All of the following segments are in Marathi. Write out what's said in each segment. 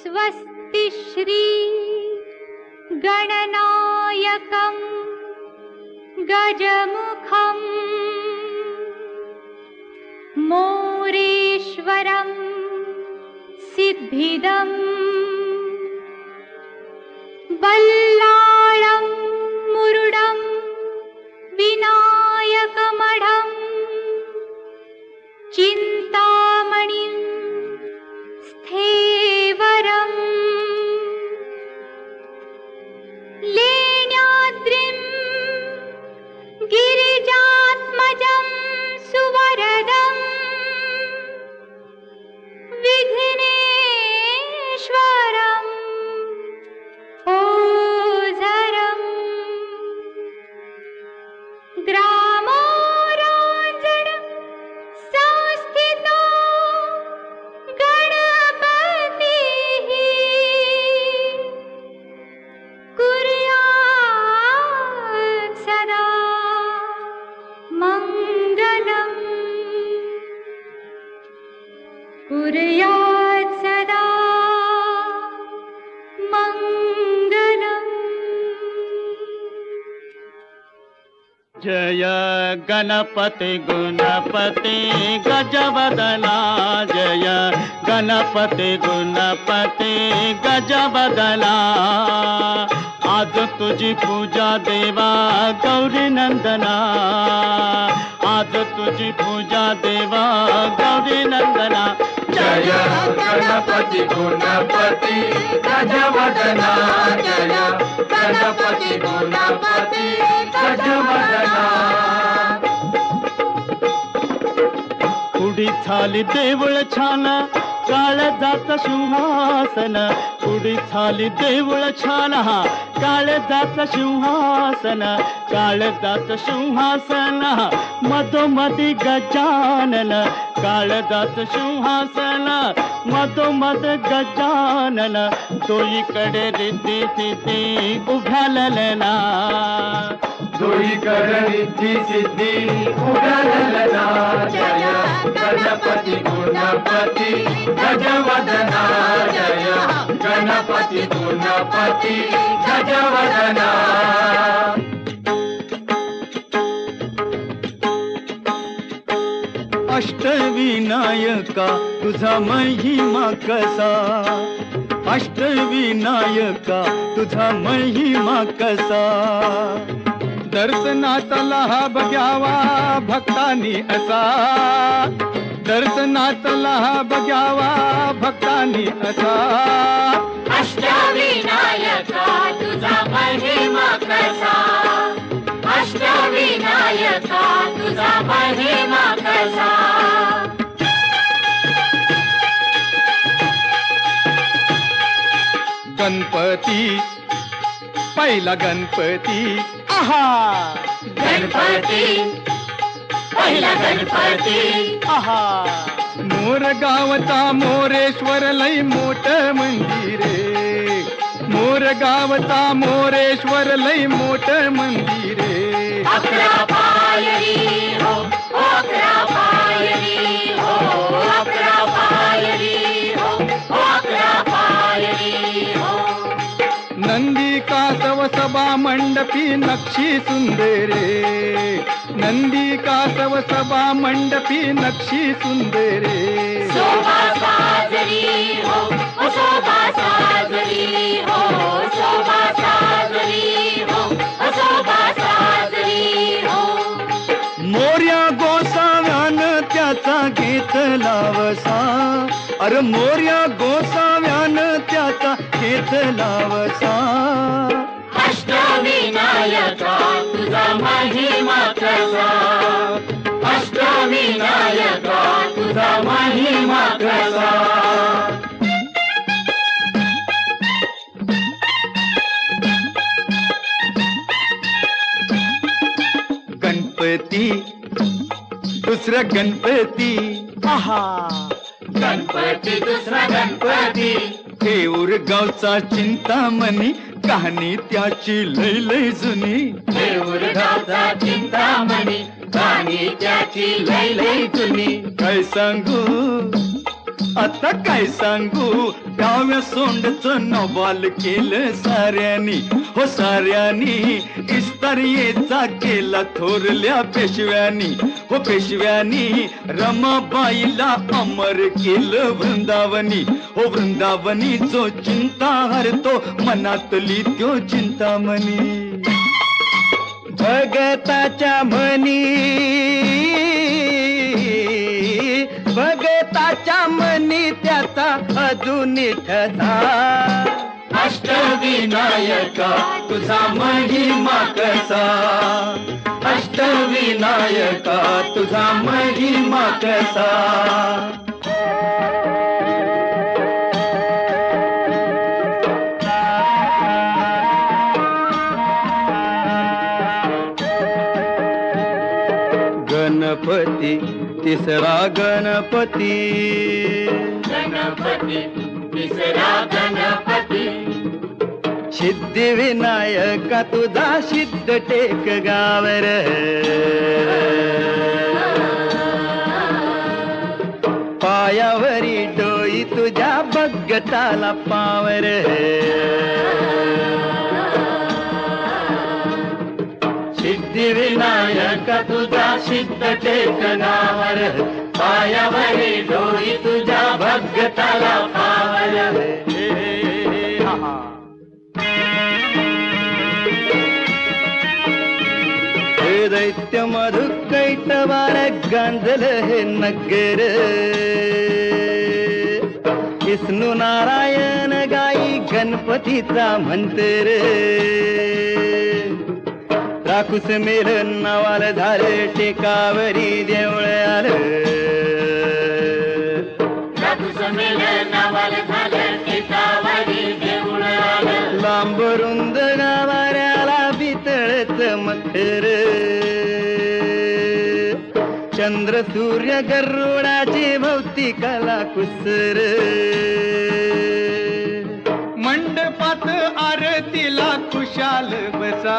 स्वस्ति श्री गणनायकं गजमुखं मोरेश्वरं सिद्धिदं बल्लाळं मुरुडं विनायकमढं चिन्तामणिं स्थेवरं लेण्याद्रिं गिरिजात्मजं सुवरदं विघ्नेश्वरं ओझरं ग्रामोराञ्जन संस्थितो गणपतिः कुर्यात् सदा मङ्गलम् कुर्यात् सदा मङ्गलम्। जय गणपति गुणपति गजवदना, जय गणपति गुणपति गजवदना। आज तुझी पूजा देवा गौरी नंदना, आज तुझी पूजा देवा गौरी नंदना। जय गणपति गुणपति गजवदना, जय गणपति गुणपति गजवदना। उडी थाली देवळ छान काळजात सिंहासन, उडी थाली देवळ छान काळजात सिंहासन, काळजात सिंहासन मधोमधी गजानन, काळजात सिंहासन मधोमध गजानन। दोईकडे रिद्धी सिद्धी उभ्यालना, दोईकडे रिद्धी सिद्धी उभ्यालना। जय गणपति गुणपति गजवदना, जय गणपति गुणपति गजवदना। अष्टविनायका तुझा महिमा कसा, अष्टविनायका तुझा महिमा कसा। दर्शनातला हा बघ्यावा भक्तांनी असा, दर्शनातला हा बघ्यावा भक्तांनी असा। अष्टविनायका तुझा महिमा कसा, अष्टविनायका तुझा महिमा कसा। गणपती पहिला गणपती, आहा गणपती पहिला गणपती, आहा। मोर गावचा मोरेश्वर लई मोठ मंदिरे, मोर गावचा मोरेश्वर लई मोठ मंदिरे। अकरा पायरी हो, अकरा पायरी हो, अकरा पायरी हो, अकरा पायरी हो। नंदी कासव सभा मंडपी नक्षी सुंदरे, नंदी कासव सभा मंडपी नक्षी सुंदरे। शोभा साजरी हो, शोभा साजरी हो, शोभा साजरी हो, शोभा साजरी हो। मोर्या गोसाव्यान त्याचा घेतला वसा, अरे मोर्या गोसाव्यान त्याचा घेतला वसा। अष्टविनायका तुझा महिमा कसा, अष्टविनायका तुझा महिमा कसा। गणपती दुसरा गणपती, आहा गणपती दुसरा गणपती, देऊर गावचा चिंतामणी कहाणी त्याची लय लय जुनी। देऊर गावचा चिंतामणी कहाणी त्याची लय लय जुनी। काय सांगू आता काय सांगू डाव्या सोंडचं नवाल केलं साऱ्यानी हो साऱ्यानी इस्तारियेचा केला थोरल्या पेशव्यानी हो पेशव्यानी रमाबाईला अमर केलं वृंदावनी हो वृंदावनी जो चिंता हरतो मनातली त्यो चिंतामणी भगताच्या मनी भगताच्या मनी त्याचा अजून ठसा अष्टविनायका तुझा महिमा कसा अष्टविनायका तुझा महिमा कसा गणपती तिसरा गणपती गणपती तिसरा गणपती सिद्धिविनायका तुझा सिद्ध टेक गावर पायावरी डोई तुझ्या भगताला पावर सिद्धिविनायका तुझा सिद्ध टेकनावर पायावरी डोई तुझ्या भगताला पावर हे दैत्य मधु कैटवार गांजल हे नगर विष्णू नारायण गाई गणपतीचा मंत्र राखूस मेल नावाल झालं टेकावरी देवळ आलं राखूस मेल नावाल झालं टेकावरी देऊळ आलं लांब रुंद गावाऱ्याला पितळच मखर चंद्र सूर्य गरुडाची भौतिकाला कुसर मंडपात आरतीला खुशाल बसा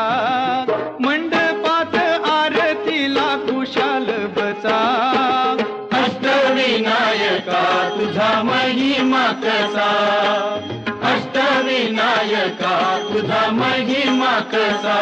मंडपात आरतीला खुशाल बसा अष्टविनायका तुझा महिमा कसा अष्टविनायका तुझा महिमा कसा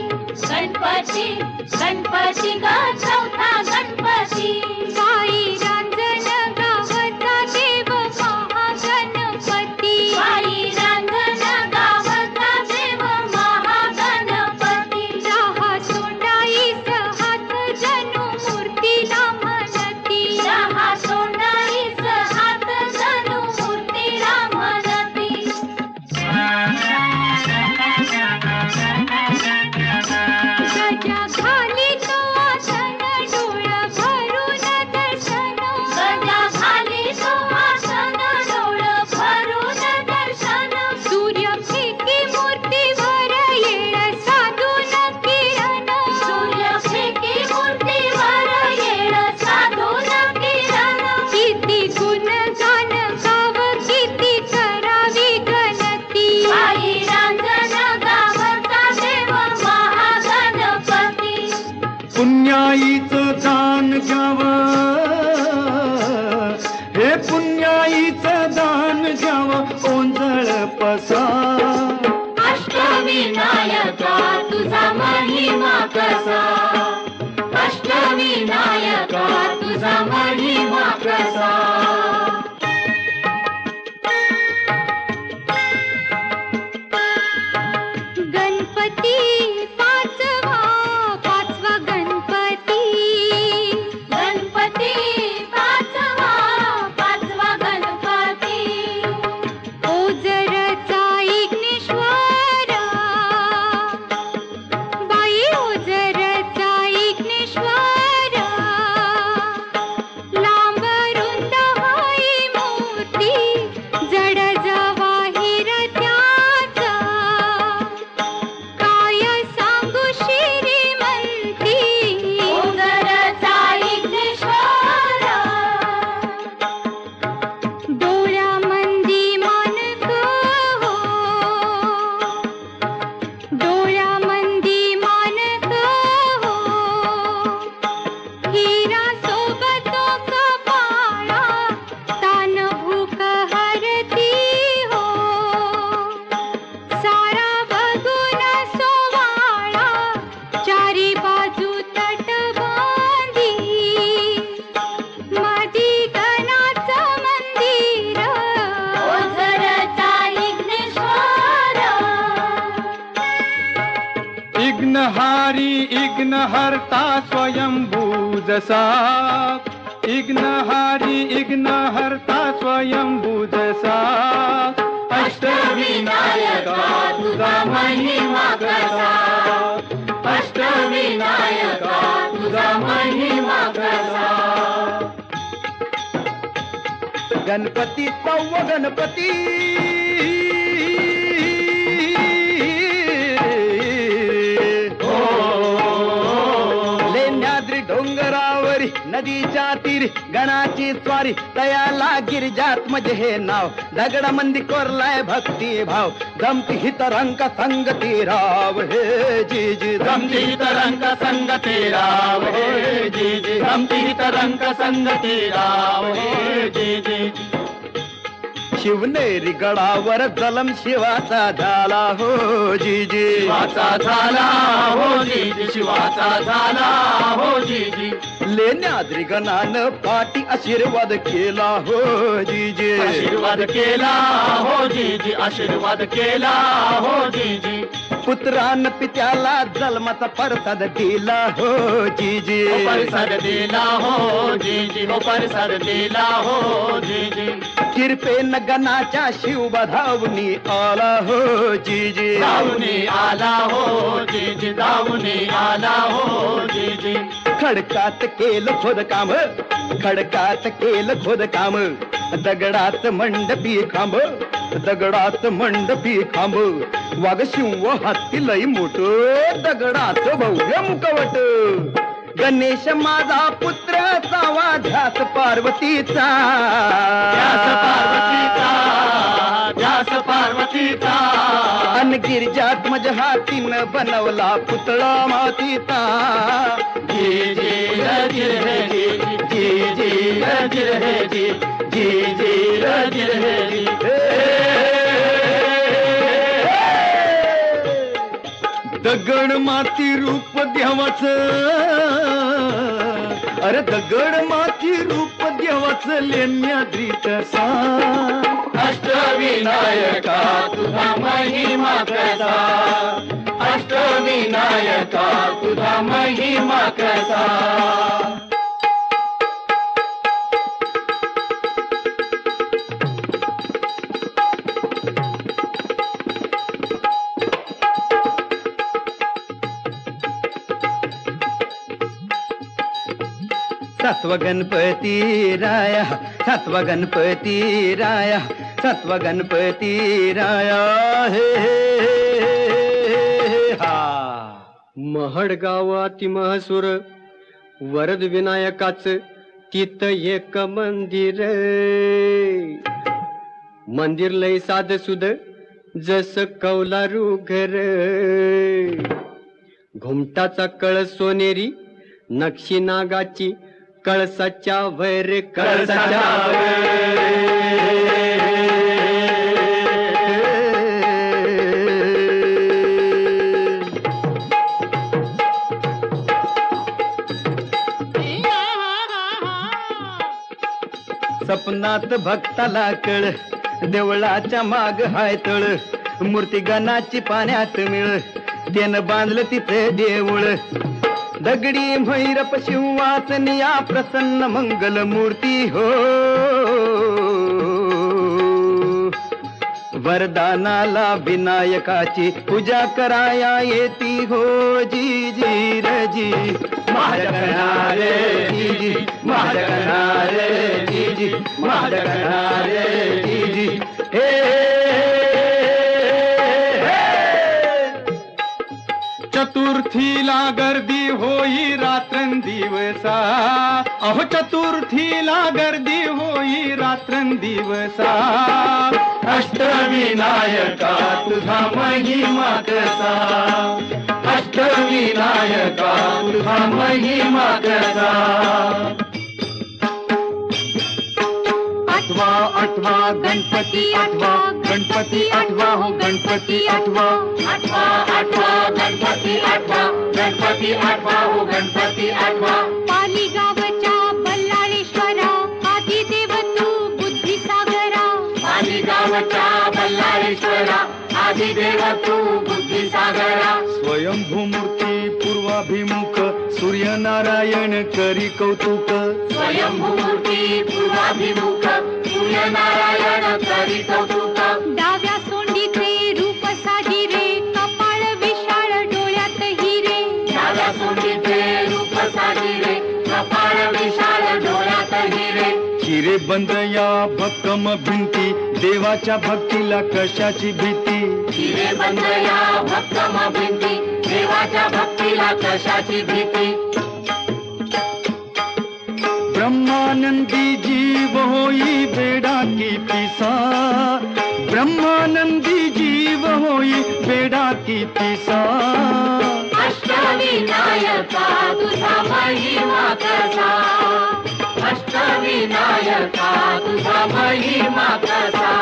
गणपती गणपती गा चौथा गणपती साई रांजण गावचा देव महागणपती साई रांजण गावचा देव महागणपती दहा सोंडाईस हात जणू मूर्तीला म्हणती दहा सोंडाईस हात जणू मूर्तीला म्हणती गजा खाली तो आसन डोळ भरून दर्शन गजा खाली तो आसन डोळ भरून दर्शन सूर्य फेकी मूर्तीवर येळ साधून किरण सूर्य फेकी मूर्तीवर येळ साधून किरण किती गुण गान गाव किती करावी गणती साई रांजण गावचा देव महागणपती पुण्याईचं दान घ्यावं हे पुण्याईचं दान घ्यावं ओंजळ पसा अष्टविनायका तुझा महिमा कसा अष्टविनायका तुझा महिमा कसा गणपती पाचवा पाचवा गणपती गणपती पाचवा पाचवा गणपती ओझरचा इग्नेश्वर बाई ओझरचा इग्नेश्वर लांब विघ्नहारी इग्नहर्ता स्वयंभू जसा इग्नहारी इग्नहर्ता स्वयंभू जसा अष्टविनायका तुझा महिमा कसा अष्टविनायका तुझा महिमा कसा गणपती सव्व गणपती लेण्याद्री डोंगरावरी नदीच्या तीरी गणाची स्वारी तयाला गिरिजात म्हणजे हे नाव दगडामंदी कोरलाय भक्ती भाव जमती हित रंग संगती राव हे जी जी गमती तरंग संगती राव हे जी जी गमती तरंग संगती राव हे जी जी शिवनेरी गडावर जलम शिवाचा झाला हो जी जी शिवाचा झाला हो जी जी शिवाचा झाला हो जी जी लेण्याद्री गणानं पाठी आशीर्वाद केला हो जी जी आशीर्वाद केला हो जी जी आशीर्वाद केला हो जी जी पुत्रान पित्याला जन्माचा प्रसाद दिला हो जी जी परिसर दिला हो जी जी हो परिसर दिला हो जी जी कृपेन गणाच्या शिव धावणी आला हो जी जी धावणी आला हो जी जी धावणी आला हो जी जी खडकात केलं खोदकाम खडकात केलं खोदकाम दगडात मंडपी खांब दगडात मंडपी खांब वाघ शिव हत्ती लई मोठ दगडात भव्य मुखवट गणेश माझा पुत्र सावा ध्यास पार्वतीचा ध्यास पार्वतीचा ध्यास पार्वतीचा अन गिरिजात मज हातीनं बनवला पुतळा मातीचा जी जी रजिर है जी जी जी रजिर है जी जी जी रजिर है जी दगड माती रूप देवाच अरे दगड माती रूप देवाच लेण्याद्री तसा अष्टविनायका तुझा महिमा कसा अष्टविनायका तुझा महिमा कसा सत्व गणपती राया सत्व गणपती राया सत्व गणपती राया हे हा महड गावाती महसूर वरद विनायकाच तिथ एक मंदिर मंदिर लय साध सुद जस कौलारू घर घुमटाचा कळस सोनेरी नक्षी नागाची कळसाच्या वर कळसाच्या सपनात भक्ताला कळ देवळाच्या माग हाय तळ मूर्ती गणाची पाण्यात मिळ त्यानं बांधलं तिथे देऊळ दगडी भैरप शिवासनिया प्रसन्न मंगल मूर्ती हो वरदानाला विनायकाची पूजा कराया येती हो जी जी रजी महाजगणारे जी जी महाजगणारे जी जी महाजगणारे जी जी चतुर्थीला गर्दी होई रात्रंदिवसा अहो चतुर्थीला गर्दी होई रात्रंदिवसा अष्टविनायका तुझा महिमा कसा अष्टविनायका तुझा महिमा कसा आठवा आठवा गणपती आठवा गणपती आठवा हो गणपती आठवा आठवा आठवा गणपती आठवा गणपती आठवा हो गणपती आठवा पाली गावच्या बल्लाळेश्वरा आदी देव तू बुद्धी सागरा पाली गावच्या बल्लाळेश्वरा आदिदेव तू बुद्धी सागरा स्वयंभू मूर्ती पूर्व पूर्वाभिमुख सूर्यनारायण करी कौतुक स्वयंभूमूर्ती पूर्वाभिमुख सूर्यनारायण करी कौतुक डाव्या सोंडीचे रूप साजिरे कपाळ विशाळ डोळ्यात हिरे डाव्या सोंडीचे रूप साजिरे कपाळ विशाल डोळ्यात हिरे हिरे बंद या भक्कम भिंती देवाच्या भक्तीला कशाची भीती हिरे बंद या भक्कम भिंती देवाच्या भक्तीला कशाची भीती ब्रह्मानंदी जीव होई बेडा की पिसा ब्रह्मानंदी जीव होई बेडा की पिसा अष्टविनायका तुझा महिमा कसा अष्टविनायका तुझा महिमा कसा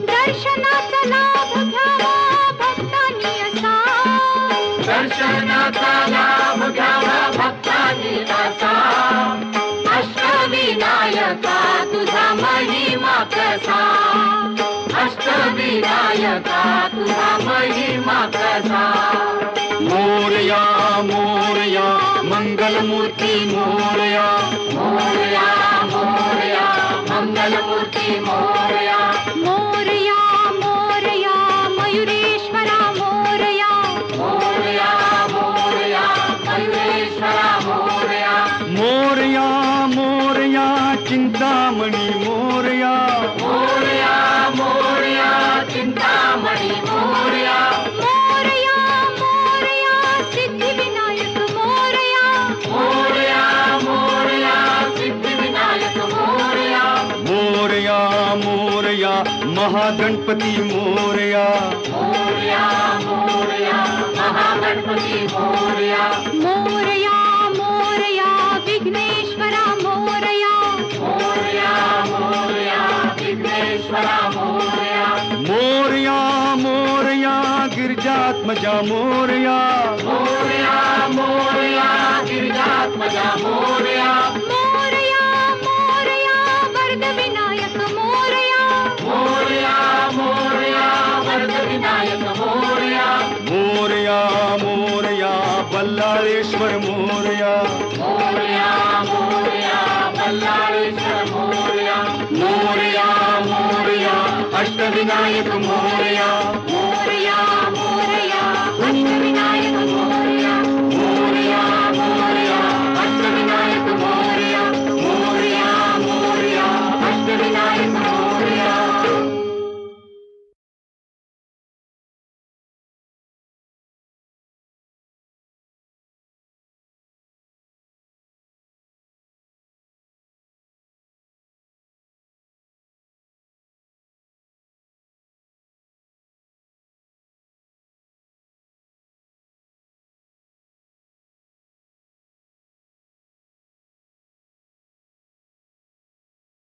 दर्शनाचा लाभ घ्यावा भक्तांनी असा दर्शनाचा लाभ घ्यावा भक्तांनी असा अष्टविनायका तुझा महिमा कसा अष्टविनायका तुझा महिमा कसा मोरया मोरया मंगलमूर्ती मोरया मोरया मोरया मंगलमूर्ती मोरया मोरया मोरया मयुरेश्वरा मोरया मोरया मोरया मयुरेश्वरा मोरया मोरया मोरया चिंतामणी मोरया मोरया मोरया चिंतामणी मोरया मोरया मोरया सिद्धिविनायक मोरया मोरया मोरया सिद्धिविनायक मोरया मोरया मोरया महागणपती मोरया मोरया मोरया महागणपती मोरया मोरया मोरया विघ्नेश्वरा मोरया मोरया मोरया विघ्नेश्वरा मोरया मोरया मोरया गिरिजात्मजा मोरया मोरया मोरया गिरिजात्मजा मोरया मोरया मोरया वरदविनायक मोरया मोरया मोरया वरदविनायक मोरया मोरया मोरया बल्लाळेश्वर मोरया मोरया मोरया बल्लाळेश्वर मोरया मोरया मोरया अष्टविनायक मोरया